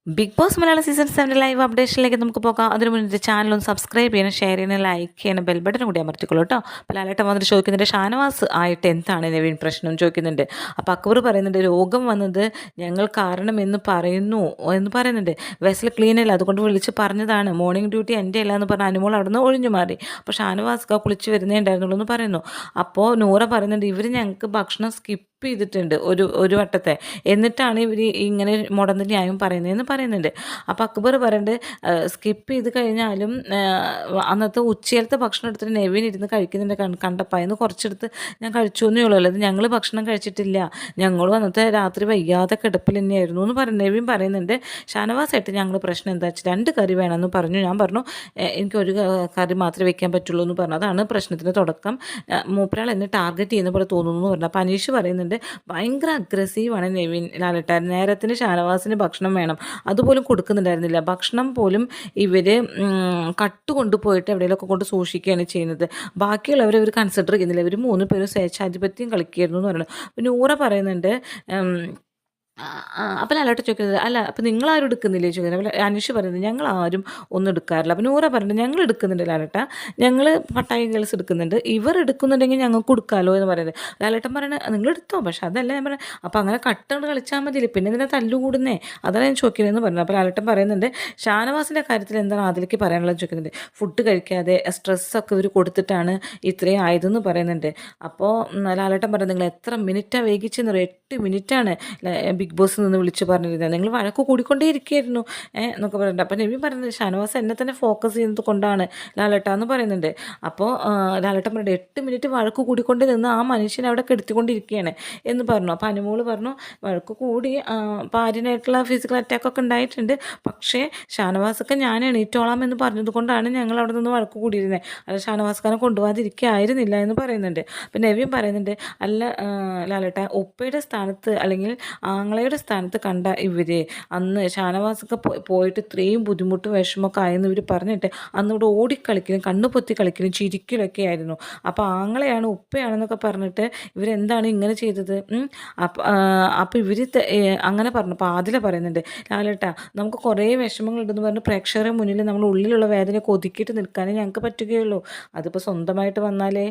Big Boss Malayalam season 7 live അപ്ഡേഷനിലേക്ക് നമുക്ക് പോകാം. അതിന് മുന്നേ ചാനലൊന്ന് സബ്സ്ക്രൈബ് ചെയ്യണം, ഷെയർ ചെയ്യണം, ലൈക്ക് ചെയ്യണം, ബെൽ ബട്ടൺ കൂടി അമർത്തിക്കോളൂ കേട്ടോ. അപ്പോൾ ലാലേട്ടൻ വന്നിട്ട് ചോദിക്കുന്നുണ്ട്, ഷാനവാസ് ആയിട്ട് എന്താണ് നവീൻ പ്രശ്നം ചോദിക്കുന്നുണ്ട്. അപ്പോൾ അക്ബർ പറയുന്നുണ്ട്, രോഗം വന്നത് ഞങ്ങൾ കാരണമെന്ന് പറയുന്നുണ്ട്. വെസൽ ക്ലീൻ അല്ല, അതുകൊണ്ട് വിളിച്ച് പറഞ്ഞതാണ്. മോർണിംഗ് ഡ്യൂട്ടി എൻ്റെ അല്ല എന്ന് പറഞ്ഞ അനുമോൾ അവിടെ നിന്ന് ഒഴിഞ്ഞു മാറി. അപ്പോൾ ഷാനവാസ് കുളിച്ച് വരുന്നേ ഉണ്ടായിരുന്നുള്ളൂ എന്ന് പറയുന്നു. അപ്പോൾ നൂറ പറയുന്നുണ്ട്, ഇവർ ഞങ്ങൾക്ക് ഭക്ഷണം സ്കിപ്പ് ചെയ്തിട്ടുണ്ട് ഒരു വട്ടത്തെ, എന്നിട്ടാണ് ഇവർ ഇങ്ങനെ മുടന്ത് ന്യായം പറയുന്നതെന്ന് പറയുന്നുണ്ട്. അപ്പോൾ അക്ബർ പറയുന്നുണ്ട്, സ്കിപ്പ് ചെയ്ത് കഴിഞ്ഞാലും അന്നത്തെ ഉച്ചയിലത്തെ ഭക്ഷണം എടുത്തിട്ട് നെവിൻ ഇരുന്ന് കഴിക്കുന്നുണ്ട് കണ്ടപ്പോൾ അതിന് കുറച്ചെടുത്ത് ഞാൻ കഴിച്ചു എന്നേ ഉള്ളൂ, അല്ലാതെ ഞങ്ങൾ ഭക്ഷണം കഴിച്ചിട്ടില്ല, ഞങ്ങളും അന്നത്തെ രാത്രി വയ്യാതെ കിടപ്പിൽ തന്നെയായിരുന്നു എന്ന് പറഞ്ഞു. നെവിൻ പറയുന്നുണ്ട്, ഷാനവാസായിട്ട് ഞങ്ങൾ പ്രശ്നം എന്താ വെച്ചാൽ 2 കറി വേണമെന്ന് പറഞ്ഞു. ഞാൻ പറഞ്ഞു എനിക്ക് ഒരു കറി മാത്രമേ വെക്കാൻ പറ്റുള്ളൂ എന്ന് പറഞ്ഞു. അതാണ് പ്രശ്നത്തിൻ്റെ തുടക്കം. മൂപ്പരാൾ എന്നെ ടാർഗറ്റ് ചെയ്യുന്ന പോലെ തോന്നുന്നു എന്ന് പറഞ്ഞു. അപ്പോൾ അനീഷ് പറയുന്നുണ്ട്, ഭയങ്കര അഗ്രസീവാണ് നെവിൻ ലാലേട്ടൻ. നേരത്തിന് ഷാനവാസിന് ഭക്ഷണം വേണം, അതുപോലും കൊടുക്കുന്നുണ്ടായിരുന്നില്ല. ഭക്ഷണം പോലും ഇവർ കട്ട് കൊണ്ടുപോയിട്ട് എവിടെയെങ്കിലുമൊക്കെ കൊണ്ട് സൂക്ഷിക്കുകയാണ് ചെയ്യുന്നത്. ബാക്കിയുള്ളവർ ഇവർ കൺസിഡർ ചെയ്യുന്നില്ല. ഇവർ 3 പേരും സ്വേച്ഛാധിപത്യം കളിക്കുകയായിരുന്നു എന്ന് പറയുന്നത്. പിന്നെ നൂറ പറയുന്നുണ്ട്, അപ്പോൾ ലാലേട്ടൻ ചോദിക്കുന്നത്, അല്ല അപ്പോൾ നിങ്ങളാരും എടുക്കുന്നില്ലേ ചോദിക്കുന്നത്. അപ്പോൾ അനീഷ് പറയുന്നത്, ഞങ്ങളാരും ഒന്നും എടുക്കാറില്ല. അപ്പോൾ നൂറ പറയുന്നത്, ഞങ്ങൾ എടുക്കുന്നുണ്ട് ലാലേട്ട, ഞങ്ങൾ പട്ടായ ഗേൾസ് എടുക്കുന്നുണ്ട്, ഇവർ എടുക്കുന്നുണ്ടെങ്കിൽ ഞങ്ങൾക്ക് കൊടുക്കാമല്ലോ എന്ന് പറയുന്നത്. ലാലേട്ടൻ പറയുന്നത്, നിങ്ങൾ എടുത്തോ, പക്ഷേ അതല്ല ഞാൻ പറയുന്നത്. അപ്പോൾ അങ്ങനെ കട്ടുകൊണ്ട് കളിച്ചാൽ മതിയില്ലേ, പിന്നെ ഇതിനെ തല്ലുകൂടുന്നേ, അതാണ് ഞാൻ ചോദിക്കുന്നതെന്ന് പറയുന്നത്. അപ്പോൾ ലാലേട്ടൻ പറയുന്നുണ്ട്, ഷാനവാസിൻ്റെ കാര്യത്തിൽ എന്താണ് അതിലേക്ക് പറയാനുള്ളത് ചോദിക്കുന്നുണ്ട്. ഫുഡ് കഴിക്കാതെ സ്ട്രെസ്സൊക്കെ ഇവർ കൊടുത്തിട്ടാണ് ഇത്രയും ആയതെന്ന് പറയുന്നുണ്ട്. അപ്പോൾ ലാലേട്ടൻ പറയുന്നത്, നിങ്ങൾ എത്ര മിനിറ്റാണ് വൈകിച്ചെന്ന് പറയും, 8 മിനിറ്റാണ് ബിഗ് ബോസിൽ നിന്ന് വിളിച്ച് പറഞ്ഞിരുന്നത്, നിങ്ങൾ വഴക്ക് കൂടിക്കൊണ്ടേ ഇരിക്കുകയായിരുന്നു എന്നൊക്കെ പറയുന്നുണ്ട്. അപ്പം നവീൻ പറയുന്നത്, ഷാനവാസ് എന്നെ തന്നെ ഫോക്കസ് ചെയ്യുന്നത് കൊണ്ടാണ് ലാലേട്ട എന്ന് പറയുന്നുണ്ട്. അപ്പോൾ ലാലേട്ടൻ പറയുന്നത്, 8 മിനിറ്റ് വഴക്ക് കൂടിക്കൊണ്ടേ നിന്ന് ആ മനുഷ്യനെ അവിടെ കെടുത്തിക്കൊണ്ടിരിക്കുകയാണ് എന്ന് പറഞ്ഞു. അപ്പോൾ അനുമോൾ പറഞ്ഞു, വഴക്ക് കൂടി ഭാര്യനായിട്ടുള്ള ഫിസിക്കൽ അറ്റാക്കൊക്കെ ഉണ്ടായിട്ടുണ്ട്, പക്ഷേ ഷാനവാസൊക്കെ ഞാൻ എണീറ്റോളാം എന്ന് പറഞ്ഞത് കൊണ്ടാണ് ഞങ്ങൾ അവിടെ നിന്ന് വഴക്ക് കൂടിയിരുന്നത്, അല്ല ഷാനവാസ്ഖാനെ കൊണ്ടുപോകാതിരിക്കുകയായിരുന്നില്ല എന്ന് പറയുന്നുണ്ട്. അപ്പം നവീൻ പറയുന്നുണ്ട്, അല്ല ലാലേട്ട, ഉപ്പയുടെ സ്ഥാനത്ത് അല്ലെങ്കിൽ ആങ്ങളയുടെ സ്ഥാനത്ത് കണ്ട ഇവർ അന്ന് ഷാനവാസൊക്കെ പോയിട്ട് ഇത്രയും ബുദ്ധിമുട്ടും വിഷമമൊക്കെ ആയെന്ന് ഇവർ പറഞ്ഞിട്ട് അന്ന് ഇവിടെ ഓടിക്കളിക്കലും കണ്ണു പൊത്തി കളിക്കലും ചിരിക്കലൊക്കെ ആയിരുന്നു. അപ്പോൾ ആങ്ങളെയാണ് ഉപ്പയാണെന്നൊക്കെ പറഞ്ഞിട്ട് ഇവരെന്താണ് ഇങ്ങനെ ചെയ്തത്? അപ്പോൾ ഇവർ അങ്ങനെ പറഞ്ഞു. അപ്പോൾ ആദില പറയുന്നുണ്ട്, ലാലേട്ടാ, നമുക്ക് കുറേ വിഷമങ്ങളുണ്ടെന്ന് പറഞ്ഞ് പ്രേക്ഷകരുടെ മുന്നിൽ നമ്മൾ ഉള്ളിലുള്ള വേദനയൊക്കെ ഒതുക്കിയിട്ട് നിൽക്കാനേ ഞങ്ങൾക്ക് പറ്റുകയുള്ളൂ. അതിപ്പോൾ സ്വന്തമായിട്ട് വന്നാലേ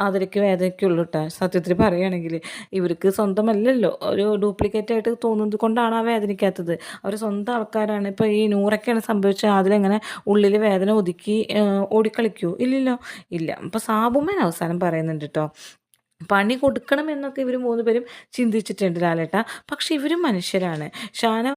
ആതിരയ്ക്ക് വേദനയ്ക്കുള്ളൂ കേട്ടോ. സത്യത്തിൽ പറയുകയാണെങ്കിൽ ഇവർക്ക് സ്വന്തമല്ലല്ലോ, ഒരു ഡ്യൂപ്ലിക്കേറ്റ് ആയിട്ട് തോന്നുന്നത് കൊണ്ടാണ് ആ വേദനിക്കാത്തത്. അവർ സ്വന്തം ആൾക്കാരാണ്. ഇപ്പോൾ ഈ നൂറൊക്കെയാണ് സംഭവിച്ചത്, അതിലെങ്ങനെ ഉള്ളിൽ വേദന ഒതുക്കി ഓടിക്കളിക്കൂ? ഇല്ലല്ലോ, ഇല്ല. അപ്പോൾ സാബുമ്മൻ അവസാനം പറയുന്നുണ്ട് കേട്ടോ, പണി കൊടുക്കണം എന്നൊക്കെ ഇവർ 3 പേരും ചിന്തിച്ചിട്ടുണ്ട് ലാലേട്ട, പക്ഷെ ഇവരും മനുഷ്യരാണ്. ഷാന